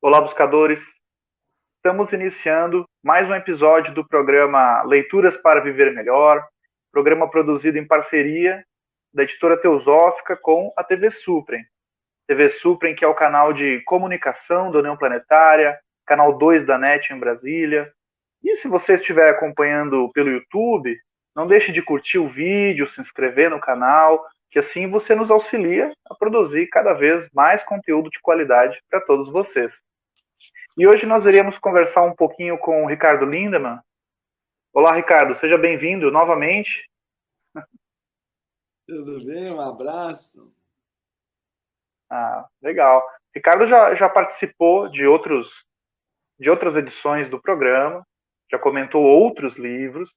Olá, buscadores. Estamos iniciando mais um episódio do programa Leituras para Viver Melhor, programa produzido em parceria da editora Teosófica com a TV Suprem. TV Suprem, que é o canal de comunicação da União Planetária, canal 2 da NET em Brasília. E se você estiver acompanhando pelo YouTube, não deixe de curtir o vídeo, se inscrever no canal, que assim você nos auxilia a produzir cada vez mais conteúdo de qualidade para todos vocês. E hoje nós iremos conversar um pouquinho com o Ricardo Lindemann. Olá, Ricardo, seja bem-vindo novamente. Tudo bem? Um abraço. Legal. Ricardo já participou de outras edições do programa, já comentou outros livros.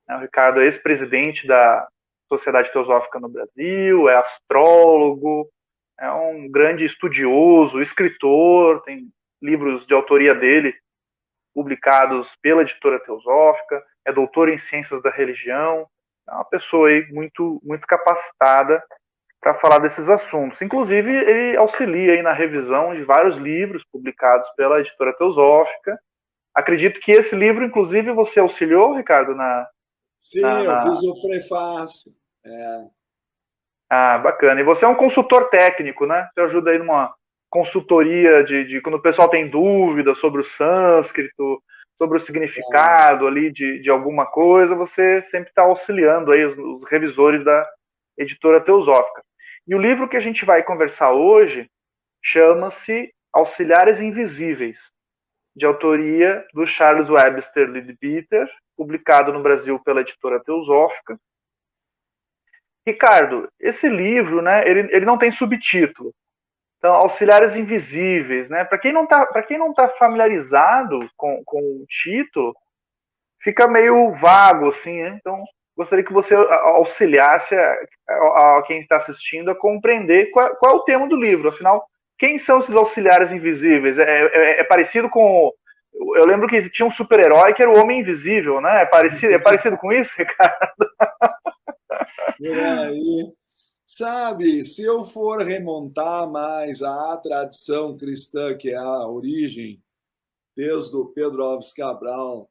O Ricardo é ex-presidente da Sociedade Teosófica no Brasil, é astrólogo, é um grande estudioso, escritor, tem livros de autoria dele publicados pela editora Teosófica, é doutor em ciências da religião, é uma pessoa aí muito capacitada para falar desses assuntos. Inclusive, ele auxilia aí na revisão de vários livros publicados pela editora Teosófica. Acredito que esse livro, inclusive, você auxiliou, Ricardo, Sim, eu fiz o prefácio. Bacana. E você é um consultor técnico, né? Você ajuda aí numa consultoria de quando o pessoal tem dúvida sobre o sânscrito, sobre o significado ali de alguma coisa, você sempre está auxiliando aí os revisores da editora Teosófica. E o livro que a gente vai conversar hoje chama-se Auxiliares Invisíveis, de autoria do Charles Webster Leadbeater, publicado no Brasil pela editora Teosófica. Ricardo, esse livro, né, ele não tem subtítulo. Então, Auxiliares Invisíveis, né? Para quem não tá familiarizado com o título, fica meio vago, assim, né? Então, gostaria que você auxiliasse a quem está assistindo a compreender qual é o tema do livro. Afinal, quem são esses auxiliares invisíveis? É parecido com... Eu lembro que tinha um super-herói que era o Homem Invisível, né? É parecido com isso, Ricardo? Por aí. Sabe, se eu for remontar mais à tradição cristã, que é a origem desde o Pedro Alves Cabral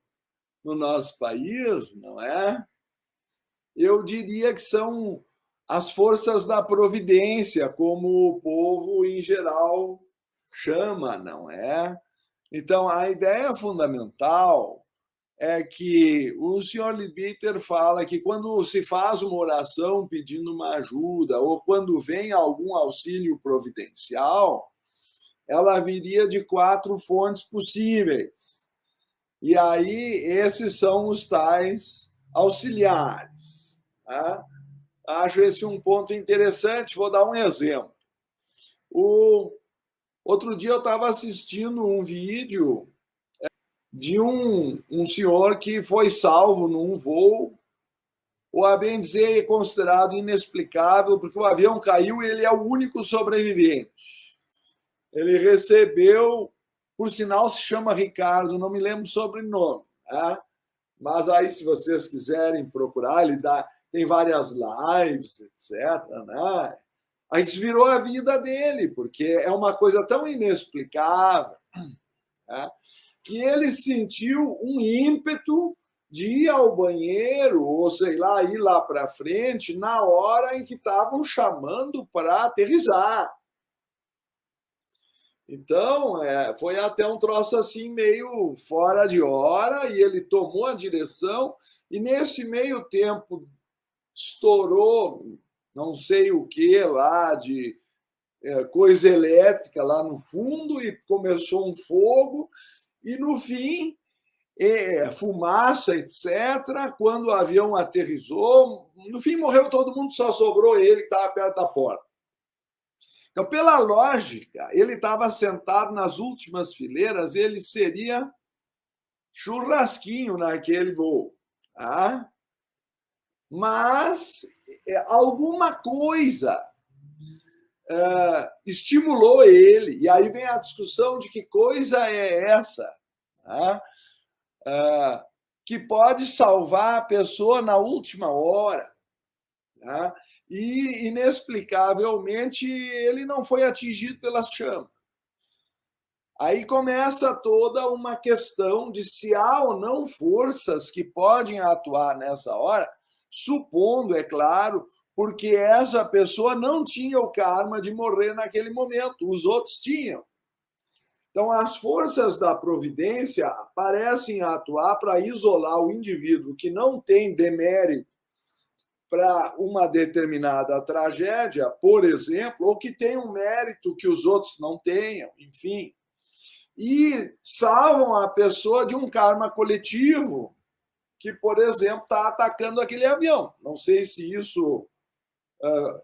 no nosso país, não é? Eu diria que são as forças da providência, como o povo em geral chama, não é? Então, a ideia fundamental é que o senhor Leadbeater fala que quando se faz uma oração pedindo uma ajuda ou quando vem algum auxílio providencial, ela viria de 4 fontes possíveis. E aí, esses são os tais auxiliares. Tá? Acho esse um ponto interessante. Vou dar um exemplo. Outro dia eu estava assistindo um vídeo de um senhor que foi salvo num voo. O a bem dizer é considerado inexplicável, porque o avião caiu e ele é o único sobrevivente. Ele recebeu, por sinal, se chama Ricardo, não me lembro o sobrenome, tá? Mas aí, se vocês quiserem procurar, tem várias lives, etc. Né? Aí desvirou a vida dele, porque é uma coisa tão inexplicável, né? Que ele sentiu um ímpeto de ir ao banheiro, ou sei lá, ir lá para frente, na hora em que estavam chamando para aterrissar. Então, foi até um troço assim meio fora de hora, e ele tomou a direção, e nesse meio tempo estourou não sei o que lá de coisa elétrica lá no fundo, e começou um fogo, e no fim, fumaça, etc. Quando o avião aterrissou, no fim morreu todo mundo, só sobrou ele que estava perto da porta. Então, pela lógica, ele estava sentado nas últimas fileiras, ele seria churrasquinho naquele voo. Tá? Mas alguma coisa estimulou ele, e aí vem a discussão de que coisa é essa, tá? Que pode salvar a pessoa na última hora. Tá? E, inexplicavelmente, ele não foi atingido pelas chamas. Aí começa toda uma questão de se há ou não forças que podem atuar nessa hora, supondo, é claro, porque essa pessoa não tinha o karma de morrer naquele momento, os outros tinham. Então, as forças da providência parecem atuar para isolar o indivíduo que não tem demérito para uma determinada tragédia, por exemplo, ou que tem um mérito que os outros não tenham, enfim, e salvam a pessoa de um karma coletivo que, por exemplo, está atacando aquele avião. Não sei se isso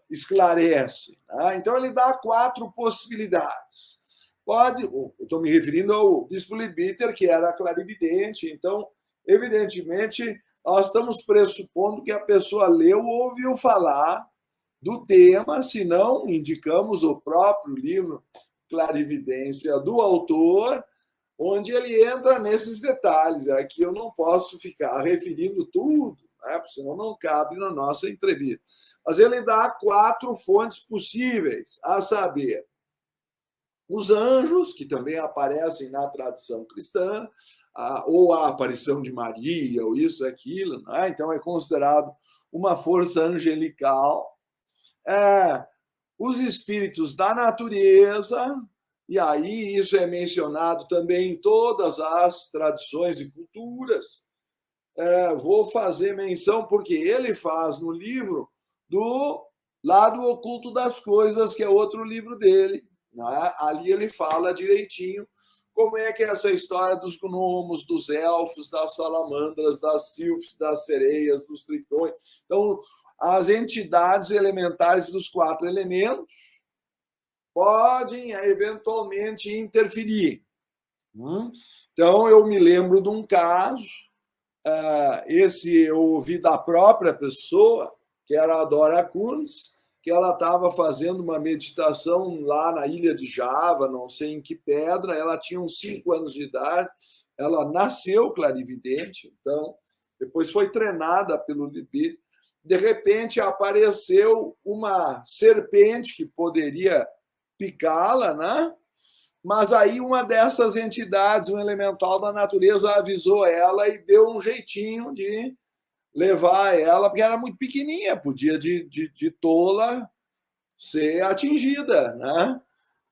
esclarece. Né? Então, ele dá 4 possibilidades. Pode, estou me referindo ao bispo Leadbeater, que era clarividente, então, evidentemente, nós estamos pressupondo que a pessoa leu ou ouviu falar do tema, se não, indicamos o próprio livro Clarividência do autor, onde ele entra nesses detalhes. Aqui eu não posso ficar referindo tudo, né? Porque senão não cabe na nossa entrevista. Mas ele dá 4 fontes possíveis, a saber, os anjos, que também aparecem na tradição cristã, ou a aparição de Maria, ou isso, aquilo, né? Então é considerado uma força angelical. Os espíritos da natureza, e aí isso é mencionado também em todas as tradições e culturas. Vou fazer menção, porque ele faz no livro do Lado Oculto das Coisas, que é outro livro dele. Né? Ali ele fala direitinho como é que é essa história dos gnomos, dos elfos, das salamandras, das sílfes, das sereias, dos tritões. Então, as entidades elementares dos 4 elementos podem, eventualmente, interferir. Então, eu me lembro de um caso, esse eu ouvi da própria pessoa, que era a Dora Kunz, que ela estava fazendo uma meditação lá na ilha de Java, não sei em que pedra, ela tinha uns 5 anos de idade, ela nasceu clarividente, então, depois foi treinada pelo Libi. De repente, apareceu uma serpente que poderia picá-la, né? Mas aí uma dessas entidades, um elemental da natureza, avisou ela e deu um jeitinho de levar ela, porque era muito pequenininha, podia de tola ser atingida, né?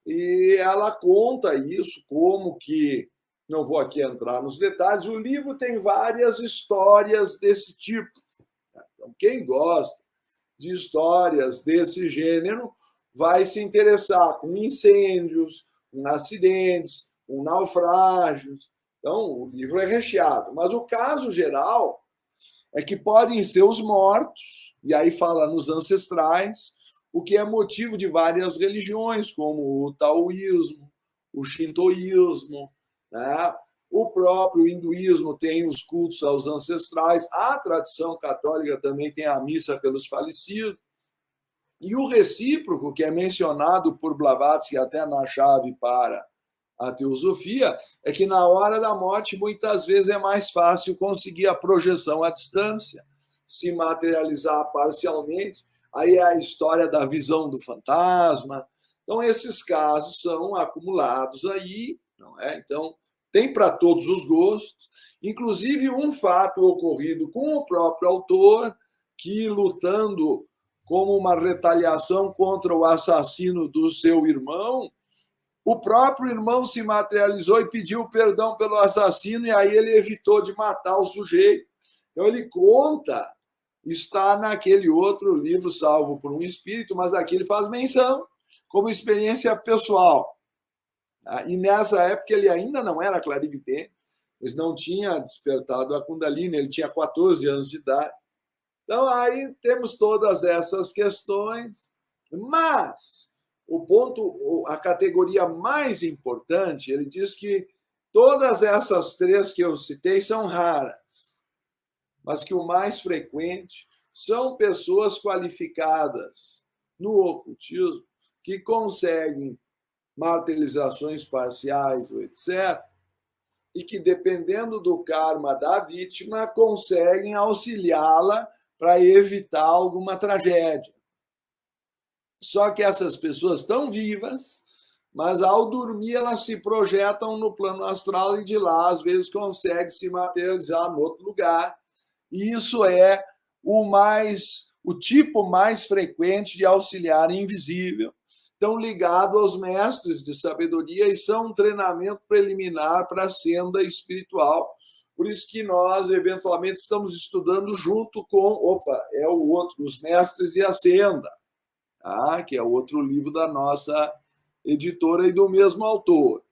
E ela conta isso, como que, não vou aqui entrar nos detalhes, o livro tem várias histórias desse tipo. Então, quem gosta de histórias desse gênero vai se interessar com incêndios, com acidentes, com naufrágios. Então, o livro é recheado. Mas o caso geral é que podem ser os mortos, e aí fala nos ancestrais, o que é motivo de várias religiões, como o taoísmo, o shintoísmo, né? O próprio hinduísmo tem os cultos aos ancestrais, a tradição católica também tem a missa pelos falecidos, e o recíproco, que é mencionado por Blavatsky até na chave para a teosofia, é que na hora da morte, muitas vezes é mais fácil conseguir a projeção à distância, se materializar parcialmente. Aí é a história da visão do fantasma. Então, esses casos são acumulados aí, não é? Então, tem para todos os gostos. Inclusive, um fato ocorrido com o próprio autor, que lutando como uma retaliação contra o assassino do seu irmão, o próprio irmão se materializou e pediu perdão pelo assassino, e aí ele evitou de matar o sujeito. Então, ele conta, está naquele outro livro, Salvo por um Espírito, mas aqui ele faz menção como experiência pessoal. E nessa época ele ainda não era clarividente, ele não tinha despertado a Kundalini, ele tinha 14 anos de idade. Então, aí temos todas essas questões, mas o ponto, a categoria mais importante, ele diz que todas essas 3 que eu citei são raras, mas que o mais frequente são pessoas qualificadas no ocultismo que conseguem materializações parciais, etc., e que, dependendo do karma da vítima, conseguem auxiliá-la para evitar alguma tragédia. Só que essas pessoas estão vivas, mas ao dormir elas se projetam no plano astral e de lá, às vezes, consegue se materializar em outro lugar. E isso é o tipo mais frequente de auxiliar invisível. Estão ligados aos mestres de sabedoria e são um treinamento preliminar para a senda espiritual. Por isso que nós, eventualmente, estamos estudando junto com, é o outro, Os Mestres e a Senda, que é outro livro da nossa editora e do mesmo autor.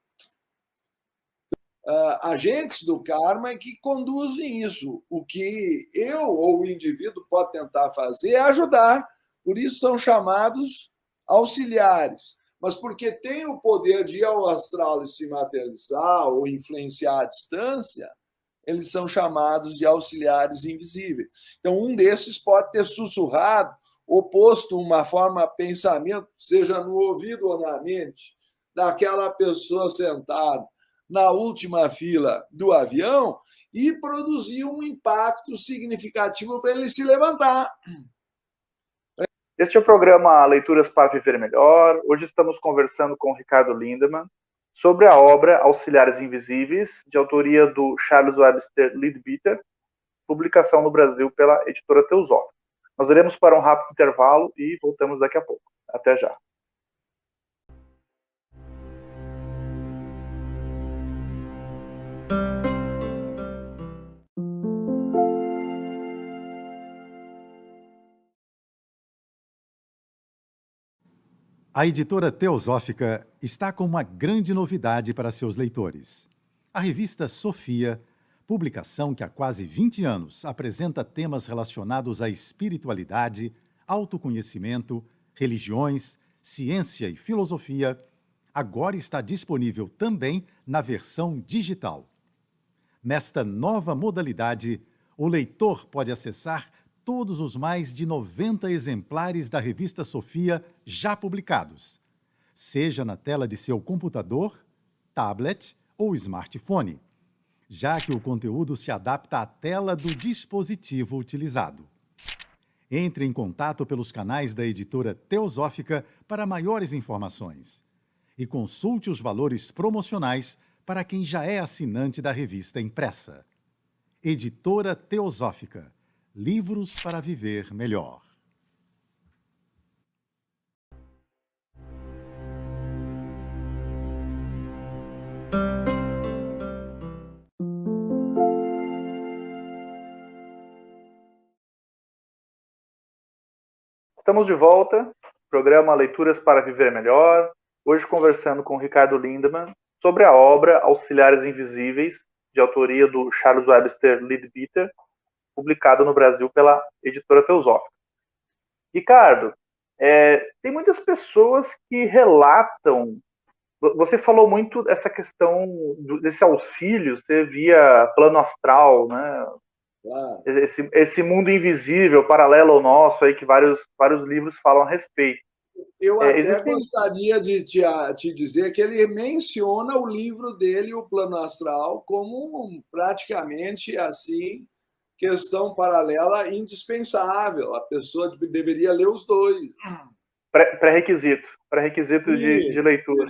Agentes do karma que conduzem isso. O que eu ou o indivíduo pode tentar fazer é ajudar. Por isso são chamados auxiliares. Mas porque tem o poder de ir ao astral e se materializar ou influenciar à distância, eles são chamados de auxiliares invisíveis. Então, um desses pode ter sussurrado ou posto uma forma de pensamento, seja no ouvido ou na mente, daquela pessoa sentada na última fila do avião e produzir um impacto significativo para ele se levantar. Este é o programa Leituras para Viver Melhor. Hoje estamos conversando com o Ricardo Lindemann sobre a obra Auxiliares Invisíveis, de autoria do Charles Webster Leadbeater, publicação no Brasil pela editora Teosófica. Nós iremos para um rápido intervalo e voltamos daqui a pouco. Até já. A editora Teosófica está com uma grande novidade para seus leitores. A revista Sofia, publicação que há quase 20 anos apresenta temas relacionados à espiritualidade, autoconhecimento, religiões, ciência e filosofia, agora está disponível também na versão digital. Nesta nova modalidade, o leitor pode acessar todos os mais de 90 exemplares da revista Sofia já publicados, seja na tela de seu computador, tablet ou smartphone, já que o conteúdo se adapta à tela do dispositivo utilizado. Entre em contato pelos canais da editora Teosófica para maiores informações e consulte os valores promocionais para quem já é assinante da revista impressa. Editora Teosófica. Livros para viver melhor. Estamos de volta, programa Leituras para Viver Melhor, hoje conversando com o Ricardo Lindemann sobre a obra Auxiliares Invisíveis, de autoria do Charles Webster Leadbeater, publicado no Brasil pela editora Teosófica. Ricardo, tem muitas pessoas que relatam, você falou muito dessa questão desse auxílio, você via plano astral, né? Claro. Esse mundo invisível, paralelo ao nosso, aí que vários livros falam a respeito. Eu até gostaria de te dizer que ele menciona o livro dele, O Plano Astral, como praticamente assim questão paralela indispensável. A pessoa deveria ler os dois. Pré-requisito de leitura.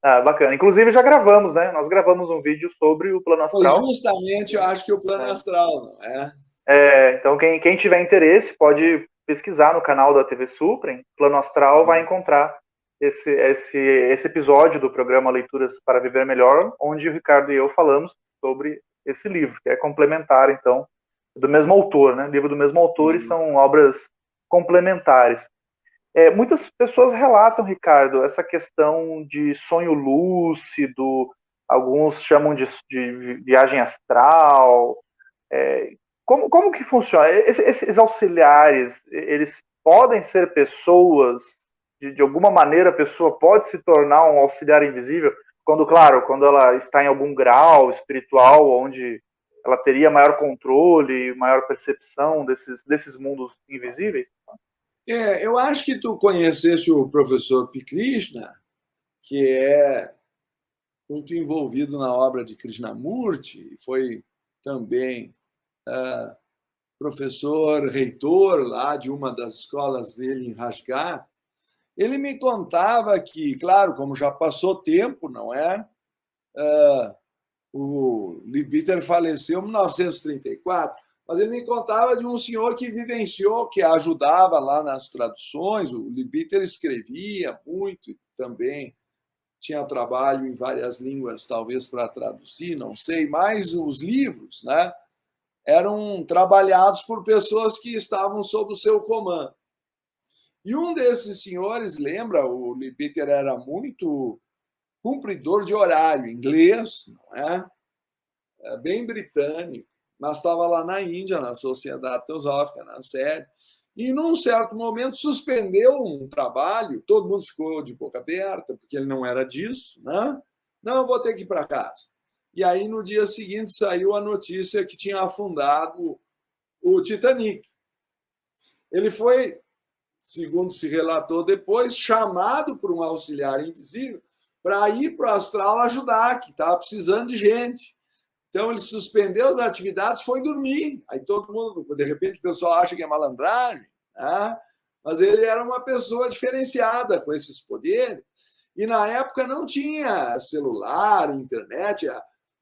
Bacana. Inclusive já gravamos, né? Nós gravamos um vídeo sobre o Plano Astral. Pois justamente, eu acho que o Plano Astral, não é? Então, quem tiver interesse pode pesquisar no canal da TV Suprem, Plano Astral, vai encontrar esse episódio do programa Leituras para Viver Melhor, onde o Ricardo e eu falamos sobre esse livro, que é complementar, então, do mesmo autor, né? Livro do mesmo autor e são obras complementares. Muitas pessoas relatam, Ricardo, essa questão de sonho lúcido, alguns chamam de viagem astral. Como que funciona? Esses auxiliares, eles podem ser pessoas, de alguma maneira a pessoa pode se tornar um auxiliar invisível, quando ela está em algum grau espiritual, onde ela teria maior controle, maior percepção desses mundos invisíveis? Eu acho que tu conheceste o professor P. Krishna, que é muito envolvido na obra de Krishnamurti, e foi também professor reitor lá de uma das escolas dele em Rajgat. Ele me contava que, claro, como já passou tempo, não é? O Leadbeater faleceu em 1934, mas ele me contava de um senhor que vivenciou, que ajudava lá nas traduções. O Leadbeater escrevia muito também, tinha trabalho em várias línguas, talvez para traduzir, não sei, mas os livros, né, eram trabalhados por pessoas que estavam sob o seu comando. E um desses senhores, lembra, o Leadbeater era muito cumpridor de horário, inglês, não é? Bem britânico, mas estava lá na Índia, na Sociedade Teosófica, na sede, e num certo momento suspendeu um trabalho, todo mundo ficou de boca aberta, porque ele não era disso, né? Não, eu vou ter que ir para casa. E aí, no dia seguinte, saiu a notícia que tinha afundado o Titanic. Ele foi, segundo se relatou depois, chamado por um auxiliar invisível para ir para o astral ajudar, que estava precisando de gente. Então, ele suspendeu as atividades, foi dormir. Aí todo mundo, de repente, o pessoal acha que é malandragem, né? Mas ele era uma pessoa diferenciada com esses poderes. E, na época, não tinha celular, internet,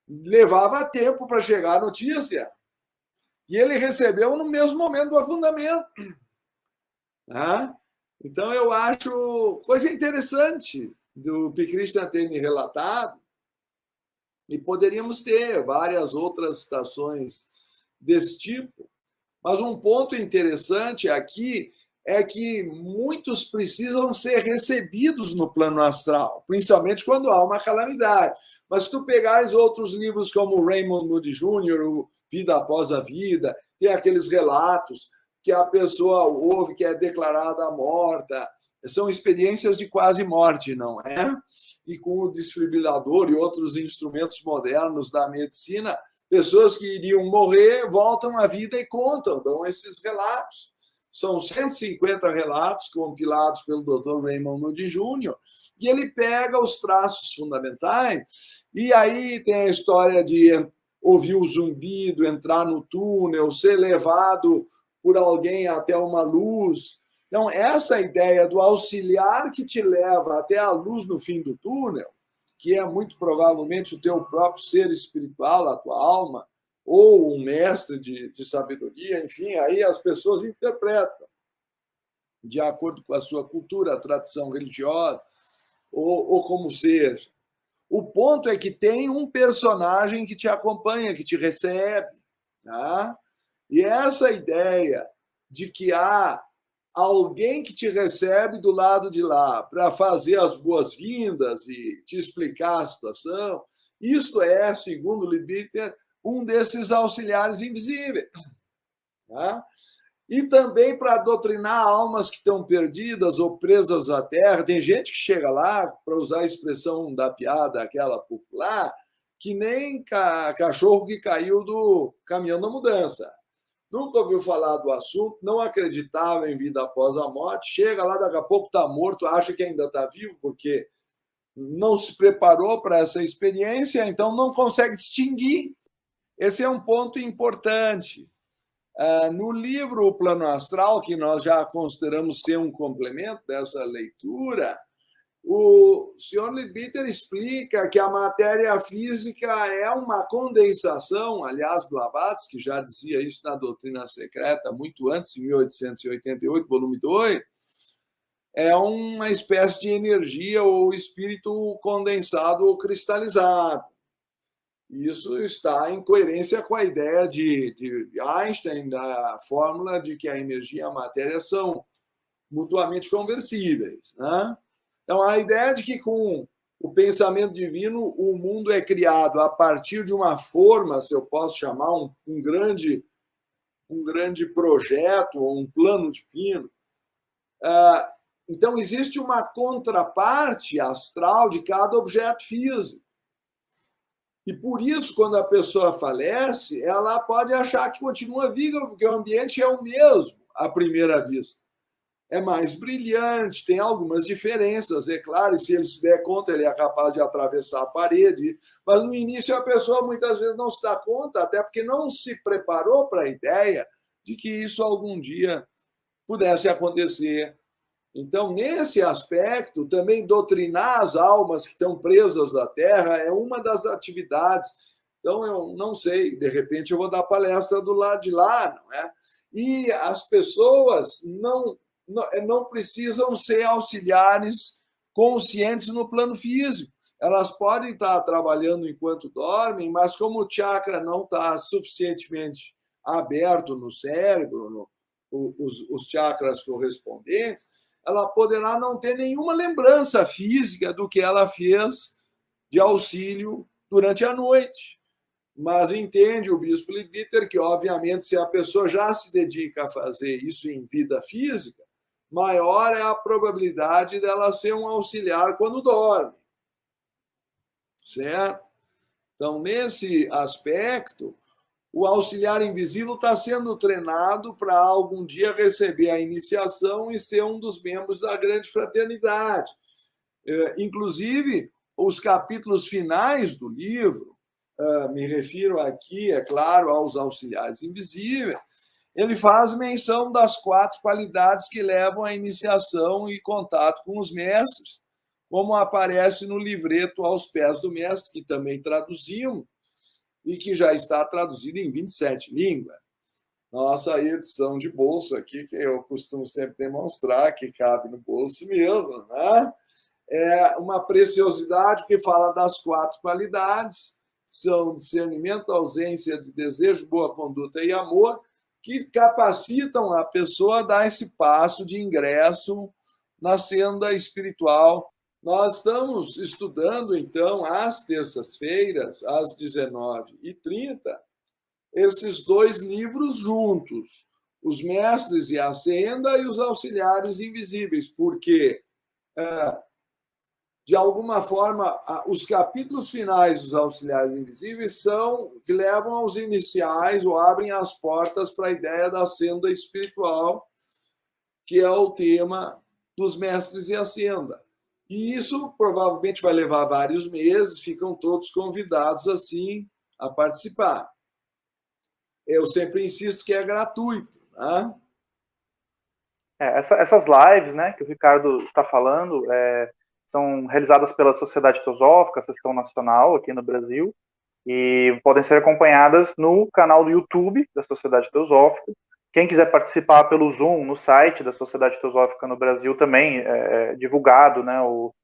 levava tempo para chegar a notícia. E ele recebeu no mesmo momento do afundamento. Né? Então, eu acho coisa interessante do P. Krishna ter me relatado. E poderíamos ter várias outras citações desse tipo. Mas um ponto interessante aqui é que muitos precisam ser recebidos no plano astral, principalmente quando há uma calamidade. Mas se tu pegares outros livros como Raymond Moody Jr., o Vida Após a Vida, tem aqueles relatos que a pessoa ouve que é declarada morta, são experiências de quase morte, não é? E com o desfibrilador e outros instrumentos modernos da medicina, pessoas que iriam morrer voltam à vida e contam, dão esses relatos. São 150 relatos compilados pelo Dr. Raymond Moody Jr., e ele pega os traços fundamentais, e aí tem a história de ouvir o zumbido, entrar no túnel, ser levado por alguém até uma luz. Então, essa ideia do auxiliar que te leva até a luz no fim do túnel, que é muito provavelmente o teu próprio ser espiritual, a tua alma, ou um mestre de sabedoria, enfim, aí as pessoas interpretam de acordo com a sua cultura, a tradição religiosa, ou como seja. O ponto é que tem um personagem que te acompanha, que te recebe. Tá? E essa ideia de que há alguém que te recebe do lado de lá para fazer as boas-vindas e te explicar a situação, isto é, segundo Leadbeater, um desses auxiliares invisíveis. Tá? E também para doutrinar almas que estão perdidas ou presas à terra. Tem gente que chega lá, para usar a expressão da piada, aquela popular, que nem cachorro que caiu do caminhão da mudança. Nunca ouviu falar do assunto, não acreditava em vida após a morte, chega lá, daqui a pouco está morto, acha que ainda está vivo, porque não se preparou para essa experiência, então não consegue distinguir. Esse é um ponto importante. No livro O Plano Astral, que nós já consideramos ser um complemento dessa leitura, o Sr. Leadbeater explica que a matéria física é uma condensação, aliás, Blavatsky já dizia isso na Doutrina Secreta, muito antes, em 1888, volume 2, é uma espécie de energia ou espírito condensado ou cristalizado. Isso está em coerência com a ideia de Einstein, da fórmula de que a energia e a matéria são mutuamente conversíveis. Né? Então, a ideia de que com o pensamento divino o mundo é criado a partir de uma forma, se eu posso chamar, um grande projeto ou um plano divino. Então, existe uma contraparte astral de cada objeto físico. E por isso, quando a pessoa falece, ela pode achar que continua viva, porque o ambiente é o mesmo à primeira vista. É mais brilhante, tem algumas diferenças, é claro, e se ele se der conta, ele é capaz de atravessar a parede, mas no início a pessoa muitas vezes não se dá conta, até porque não se preparou para a ideia de que isso algum dia pudesse acontecer Então, nesse aspecto, também doutrinar as almas que estão presas à Terra é uma das atividades. Então, eu não sei, de repente eu vou dar palestra do lado de lá, não é? E as pessoas não precisam ser auxiliares conscientes no plano físico. Elas podem estar trabalhando enquanto dormem, mas como o chakra não está suficientemente aberto no cérebro, os chakras correspondentes, ela poderá não ter nenhuma lembrança física do que ela fez de auxílio durante a noite. Mas entende o bispo Leadbeater que, obviamente, se a pessoa já se dedica a fazer isso em vida física, maior é a probabilidade dela ser um auxiliar quando dorme. Certo? Então, nesse aspecto, o auxiliar invisível está sendo treinado para algum dia receber a iniciação e ser um dos membros da grande fraternidade. Inclusive, os capítulos finais do livro, me refiro aqui, é claro, aos auxiliares invisíveis, ele faz menção das 4 qualidades que levam à iniciação e contato com os mestres, como aparece no livreto Aos Pés do Mestre, que também traduzimos, e que já está traduzido em 27 línguas. Nossa edição de bolso aqui, que eu costumo sempre demonstrar, que cabe no bolso mesmo, né? É uma preciosidade que fala das 4 qualidades, são discernimento, ausência de desejo, boa conduta e amor, que capacitam a pessoa a dar esse passo de ingresso na senda espiritual. Nós estamos estudando, então, às terças-feiras, às 19h30, esses 2 livros juntos, Os Mestres e a Senda e os Auxiliares Invisíveis, porque, de alguma forma, os capítulos finais dos Auxiliares Invisíveis são que levam aos iniciais ou abrem as portas para a ideia da senda espiritual, que é o tema dos Mestres e a Senda. E isso provavelmente vai levar vários meses, ficam todos convidados, assim, a participar. Eu sempre insisto que é gratuito, né? Essas lives, né, que o Ricardo está falando, são realizadas pela Sociedade Teosófica, Seção Nacional, aqui no Brasil, e podem ser acompanhadas no canal do YouTube da Sociedade Teosófica. Quem quiser participar pelo Zoom, no site da Sociedade Teosófica no Brasil também é divulgado, né,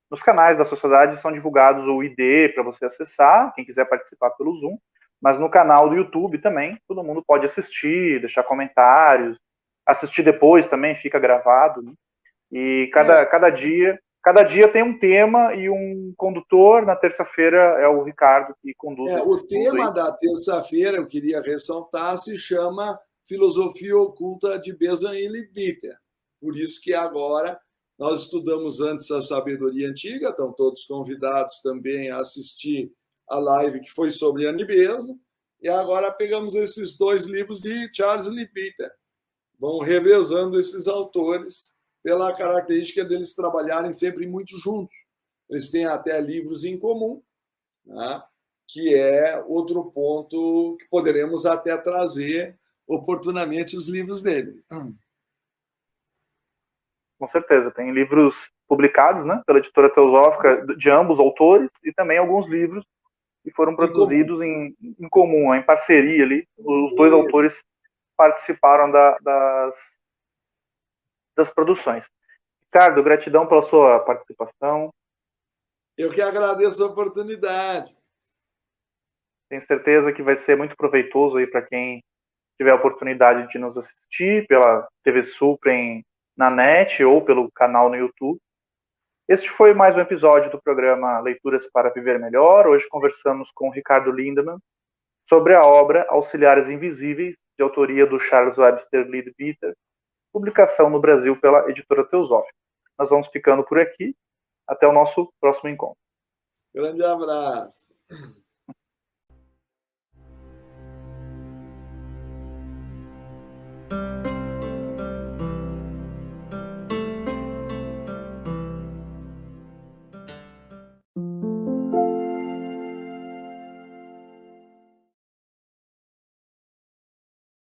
nos canais da Sociedade são divulgados o ID para você acessar, quem quiser participar pelo Zoom, mas no canal do YouTube também, todo mundo pode assistir, deixar comentários, assistir depois também, fica gravado, né? E cada dia tem um tema e um condutor. Na terça-feira é o Ricardo que conduz. O tema da terça-feira, eu queria ressaltar, se chama Filosofia Oculta de Beza e Leadbeater. Por isso que agora nós estudamos antes a sabedoria antiga, estão todos convidados também a assistir a live que foi sobre Annie Besant, e agora pegamos esses 2 livros de Charles Leadbeater. Vão revezando esses autores pela característica deles trabalharem sempre muito juntos. Eles têm até livros em comum, né? Que é outro ponto que poderemos até trazer oportunamente os livros dele. Com certeza, tem livros publicados, né, pela Editora Teosófica de ambos autores e também alguns livros que foram produzidos em comum, em parceria ali. Os 2 autores participaram das produções. Ricardo, gratidão pela sua participação. Eu que agradeço a oportunidade. Tenho certeza que vai ser muito proveitoso aí para quem tiver a oportunidade de nos assistir pela TV Suprem na net ou pelo canal no YouTube. Este foi mais um episódio do programa Leituras para Viver Melhor. Hoje conversamos com Ricardo Lindemann sobre a obra Auxiliares Invisíveis, de autoria do Charles Webster Leadbeater, publicação no Brasil pela Editora Teosófica. Nós vamos ficando por aqui. Até o nosso próximo encontro. Grande abraço.